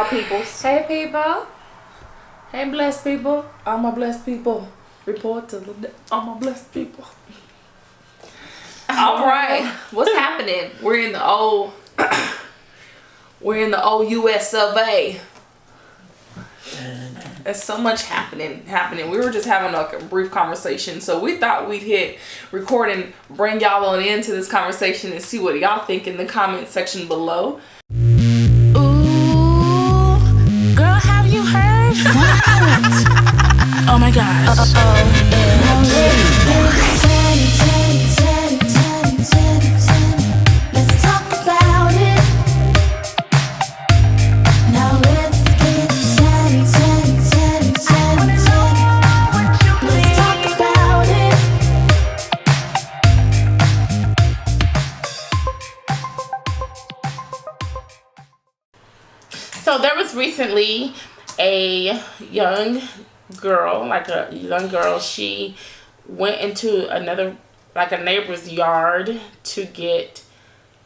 y'all peoples. Hey people. Hey blessed people. All my blessed people. Report to all my blessed people. All right. What's happening? We're in the old US of A. There's so much happening. We were just having a brief conversation, so we thought we'd hit record and bring y'all on into this conversation and see what y'all think in the comment section below. Ooh, girl, have you heard? What? Oh my gosh. Let's talk about it. Now let's get chatty. I wanna know what you think. Let's talk about it. So there was recently a young girl, she went into a neighbor's yard to get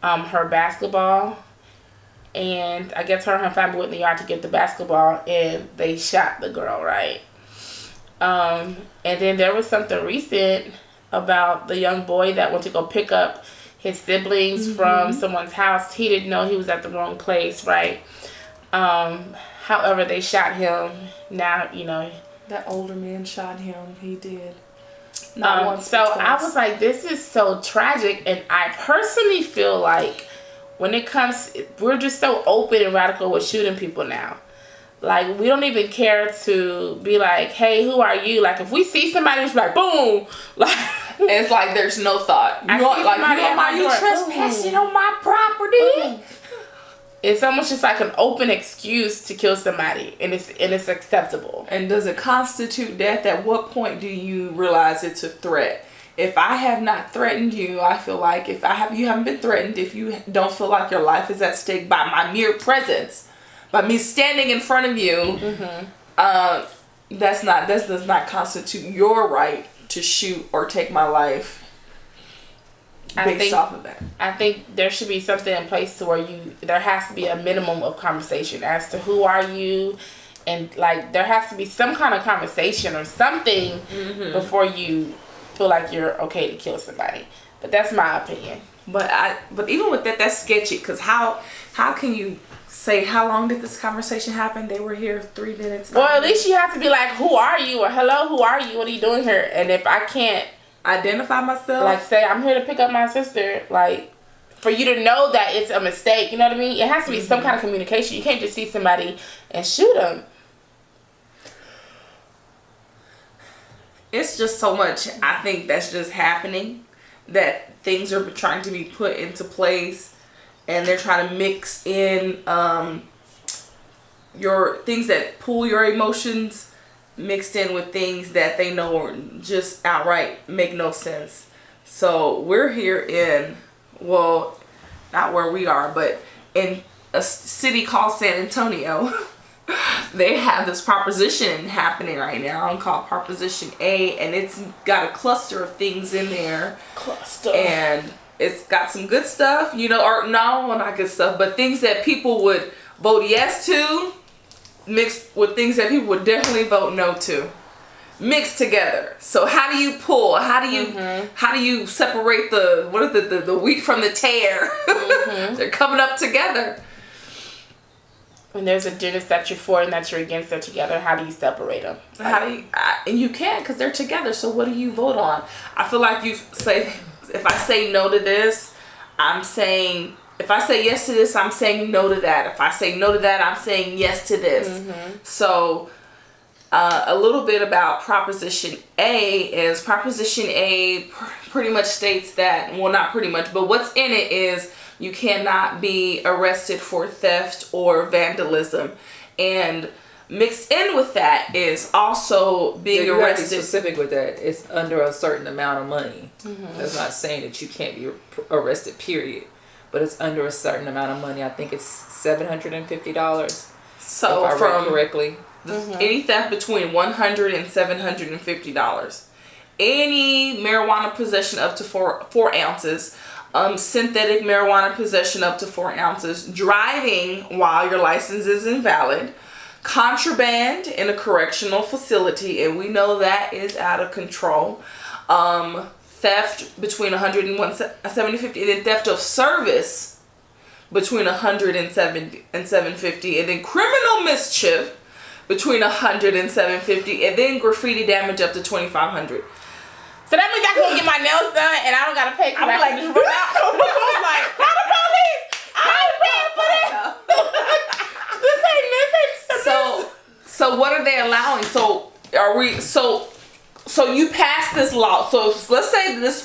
her basketball, and I guess her and her family went in the yard to get the basketball, and they shot the girl, right? And then there was something recent about the young boy that went to go pick up his siblings from someone's house. He didn't know he was at the wrong place, right? However, they shot him. Now, you know, That older man shot him. He did. so I was like, this is so tragic, and I personally feel like we're just so open and radical with shooting people now. Like, we don't even care to be like, hey, who are you? Like, if we see somebody, it's like, boom. Like, it's like there's no thought. You trespassing on my property. It's almost just like an open excuse to kill somebody, and it's acceptable. And does it constitute death? At what point do you realize it's a threat? If I have not threatened you, I feel like you haven't been threatened, if you don't feel like your life is at stake by my mere presence, by me standing in front of you, that does not constitute your right to shoot or take my life. Off of that, I think there should be something in place to where there has to be a minimum of conversation as to who are you, and like there has to be some kind of conversation or something before you feel like you're okay to kill somebody. But that's my opinion. But even with that, that's sketchy, because how can you say how long did this conversation happen? They were here 3 minutes. Well, at least you have to be like, who are you, or hello, who are you? What are you doing here? And if I can't identify myself, like say I'm here to pick up my sister, like for you to know that it's a mistake, you know what I mean? It has to be some kind of communication. You can't just see somebody and shoot them. It's just so much, I think, that's just happening, that things are trying to be put into place, and they're trying to mix in your things that pull your emotions mixed in with things that they know are just outright make no sense. So we're here in, well, not where we are, but in a city called San Antonio. They have this proposition happening right now called Proposition A, and it's got a cluster of things in there. And it's got some good stuff, you know, or no, not good stuff, but things that people would vote yes to, mixed with things that people would definitely vote no to, mixed together. So how do you pull? How do you separate the wheat from the tare? They're coming up together. When there's agendas that you're for and that you're against, they're together. How do you separate them? And you can't, because they're together. So what do you vote on? I feel like you say, if I say no to this, I'm saying. If I say yes to this, I'm saying no to that. If I say no to that, I'm saying yes to this. So a little bit about Proposition A is Proposition A pretty much states that, well, not pretty much, but what's in it is you cannot be arrested for theft or vandalism. And mixed in with that is also being arrested. You have to be specific with that. It's under a certain amount of money. That's not saying that you can't be arrested, period. But it's under a certain amount of money. I think it's $750. So if I read correctly, any theft between $100 and $750. any marijuana possession up to 4 ounces, synthetic marijuana possession up to 4 ounces, driving while your license is invalid, contraband in a correctional facility, and we know that is out of control, theft between 100 and 750, and then theft of service between 100 and 750, and then criminal mischief between 100 and 750, and then graffiti damage up to 2,500. So that means I can go get my nails done and I don't gotta pay. I'm like, people was like, call the police. I ain't paying for that. This ain't. So what are they allowing? So are we? So you pass this law. So let's say this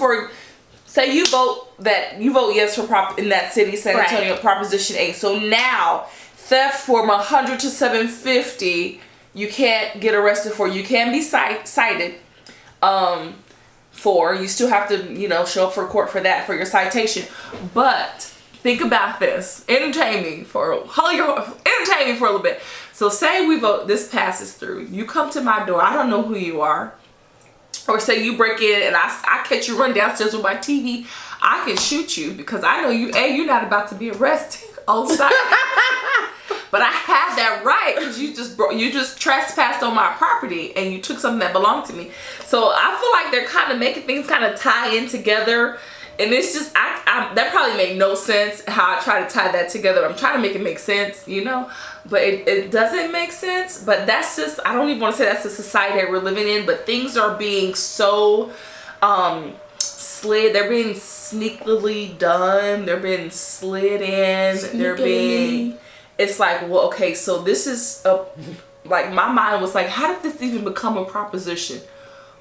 say you vote yes for in that city, San Antonio, right. Proposition 8. So now theft from 100 to 750, you can't get arrested for. You can be cited. You still have to, show up for court for that, for your citation. But think about this. Entertain me for a little bit. So say we vote, this passes through. You come to my door. I don't know who you are. Or say you break in and I catch you run downstairs with my TV. I can shoot you because I know you're not about to be arrested on site. But I have that right because you just trespassed on my property and you took something that belonged to me. So I feel like they're kind of making things kind of tie in together, and it's just that probably made no sense how I try to tie that together. I'm trying to make it make sense, but it doesn't make sense. But that's just, I don't even want to say that's the society that we're living in. But things are being so slid. They're being sneakily done. They're being slid in. Sneakily. They're being. It's like, well, okay, so this is like my mind was like, how did this even become a proposition?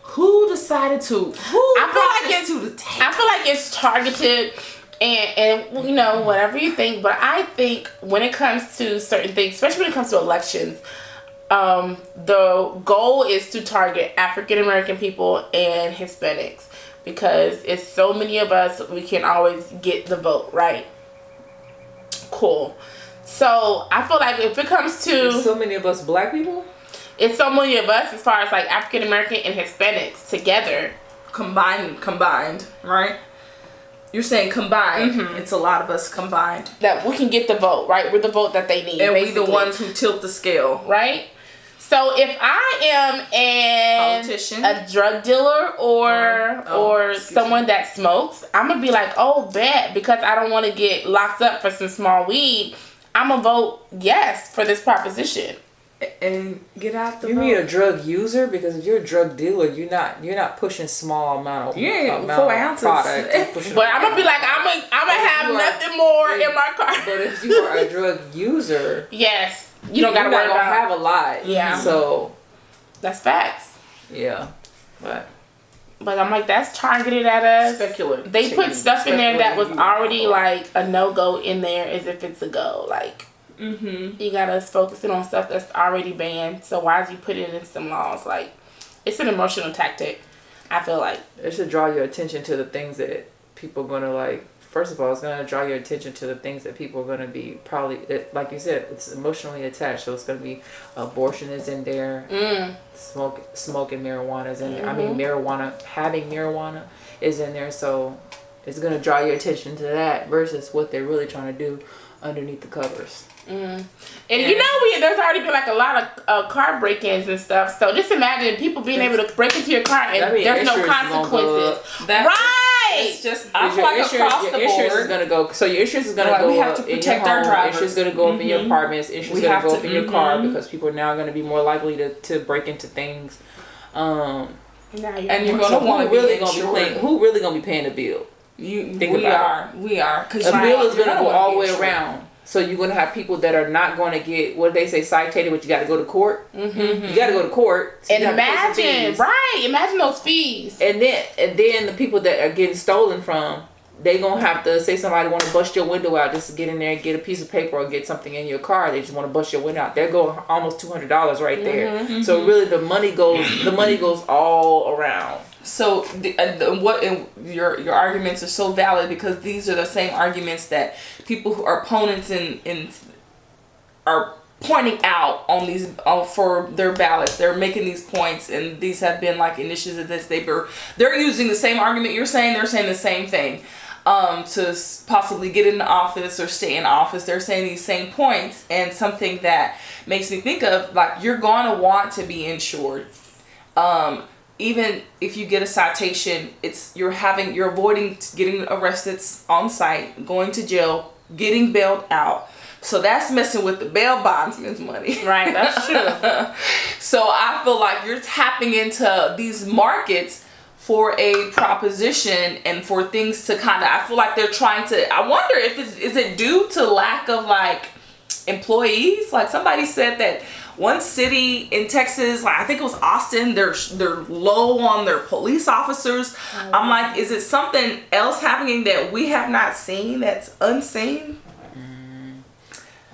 Who decided to? I feel like it's targeted, and whatever you think. But I think when it comes to certain things, especially when it comes to elections, the goal is to target African American people and Hispanics because it's so many of us. We can always get the vote, right? Cool. So I feel like if it comes to there's so many of us black people, it's so many of us as far as like African American and Hispanics together, combined, right? You're saying combined. Mm-hmm. It's a lot of us combined that we can get the vote, right? We're the vote that they need, and we're the ones who tilt the scale, right? So if I am politician, a drug dealer, or someone that smokes, I'm gonna be like, oh, bet, because I don't want to get locked up for some small weed. I'm gonna vote yes for this proposition and get out the. You mean a drug user? Because if you're a drug dealer, you're not pushing small amount of 4 ounces product. But I'm gonna be like, I'm gonna have nothing more in my car. But if you are a drug user, yes, you don't gotta worry about have a lot. Yeah, so that's facts. Yeah, But I'm like, that's targeted at us. Speculative. They put stuff in there that was already like a no-go in there as if it's a go. Like, you got us focusing on stuff that's already banned. So why is you put it in some laws? Like, it's an emotional tactic, I feel like. It should draw your attention to the things that people are going to like. First of all, it's going to draw your attention to the things that people are going to be probably, like you said, it's emotionally attached. So it's going to be abortion is in there, smoking marijuana is in there. I mean, having marijuana is in there. So it's going to draw your attention to that versus what they're really trying to do underneath the covers. And there's already been like a lot of car break-ins and stuff. So just imagine people being able to break into your car and there's no consequences. Right. It's just, I feel like across the board. Your insurance is going to go, so your insurance is going to go we have to protect our drivers. Insurance is going to go up in your apartments. Insurance is going to go up in your car because people are now going to be more likely to break into things. And you're going to want to be insured. Who really going to be paying the bill? We are. Because a bill is going to go all the way around. So you're going to have people that are not going to get, what do they say, cited, but you got to go to court. You got to go to court. So and imagine those fees. And then the people that are getting stolen from, they going to have to say somebody want to bust your window out just to get in there and get a piece of paper or get something in your car. They just want to bust your window out. They're going almost $200 right there. So really the money goes all around. So your arguments are so valid because these are the same arguments that people who are opponents are pointing out on these for their ballots. They're making these points, and these have been like initiatives that they're using the same argument you're saying. They're saying the same thing to possibly get into office or stay in office. They're saying these same points, and something that makes me think of, like, you're going to want to be insured. Even if you get a citation, you're avoiding getting arrested on site, going to jail, getting bailed out. So that's messing with the bail bondsman's money. Right, that's true. So I feel like you're tapping into these markets for a proposition and for things to kind of, I feel like they're trying to, I wonder if is it due to lack of like employees? Like somebody said that one city in Texas, like I think it was Austin, they're low on their police officers. I'm like, is it something else happening that we have not seen, that's unseen?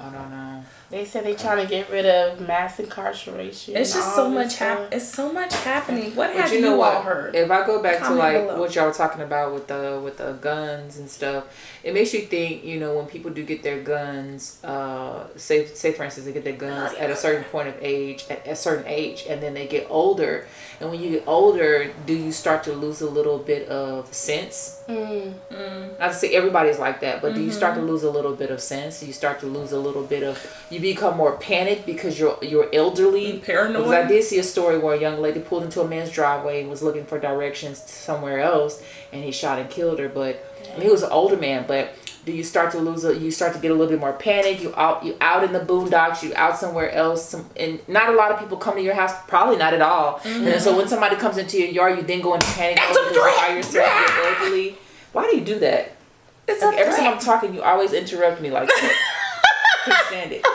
I don't know. They said they trying to get rid of mass incarceration. It's just so much it's so much happening. What have you know you all what? heard? If I go back to Comment like below. what y'all were talking about with the guns and stuff, it makes you think, you know, when people do get their guns, say for instance they get their guns at a certain point of age, at a certain age, and then they get older. And when you get older, do you start to lose a little bit of sense? Not to say everybody's like that, but do you start to lose a little bit of sense? You start to lose a little bit of, you become more panicked because you're elderly. Paranoid. Because I did see a story where a young lady pulled into a man's driveway and was looking for directions to somewhere else, and he shot and killed her. But I mean, he was an older man. But do you start to you start to get a little bit more panic? You out in the boondocks, you out somewhere else, and not a lot of people come to your house, probably not at all. And so when somebody comes into your yard, you then go into panic mode because you're by yourself, you're elderly. Why do you do that? It's Like, a every threat. time I'm talking, you always interrupt me like that. Can't stand it.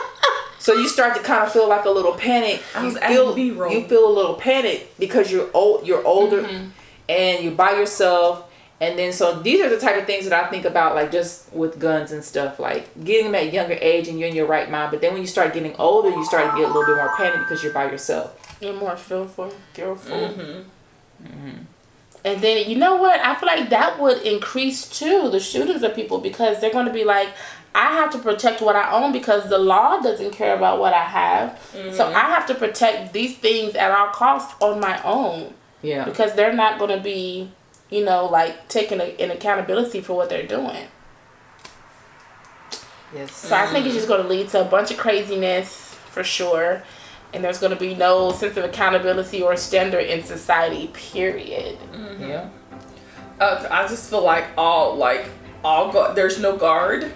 So you start to kind of feel like a little panic. I was You adding feel B-roll. you feel a little panic because you're older, and you're by yourself. And then so these are the type of things that I think about, like just with guns and stuff, like getting them at a younger age and you're in your right mind. But then when you start getting older, you start to get a little bit more panic because you're by yourself. You're more fearful. And then, you know what? I feel like that would increase, too, the shootings of people, because they're going to be like, I have to protect what I own because the law doesn't care about what I have. So I have to protect these things at all costs on my own. Yeah. Because they're not going to be, you know, like, taking an accountability for what they're doing. Yes. So I think it's just going to lead to a bunch of craziness, for sure. And there's going to be no sense of accountability or standard in society, period. Yeah. I just feel like there's no guard.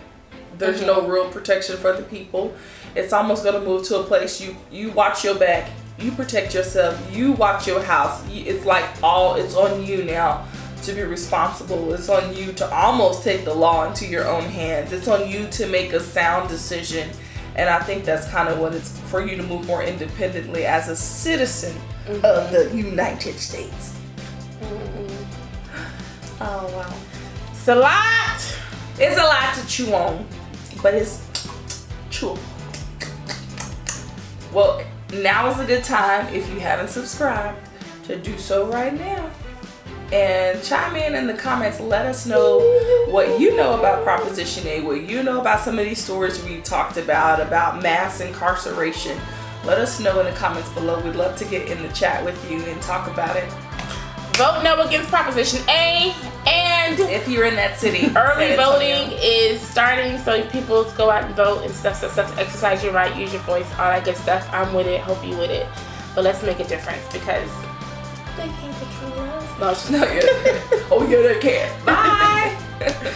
There's no real protection for the people. It's almost going to move to a place you watch your back, you protect yourself, you watch your house. It's like it's on you now to be responsible. It's on you to almost take the law into your own hands. It's on you to make a sound decision. And I think that's kind of what it's for, you to move more independently as a citizen of the United States. Oh, wow. It's a lot. It's a lot to chew on, but it's chewable. Well, now is a good time, if you haven't subscribed, to do so right now. And chime in the comments. Let us know what you know about Proposition A, what you know about some of these stories we talked about mass incarceration. Let us know in the comments below. We'd love to get in the chat with you and talk about it. Vote no against Proposition A. And if you're in that city, early San Antonio. voting is starting, so people go out and vote and stuff. Exercise your right, use your voice, all that good stuff. I'm with it. Hope you with it. But let's make a difference, because they can't control us. No, Oh yeah, they can. Bye.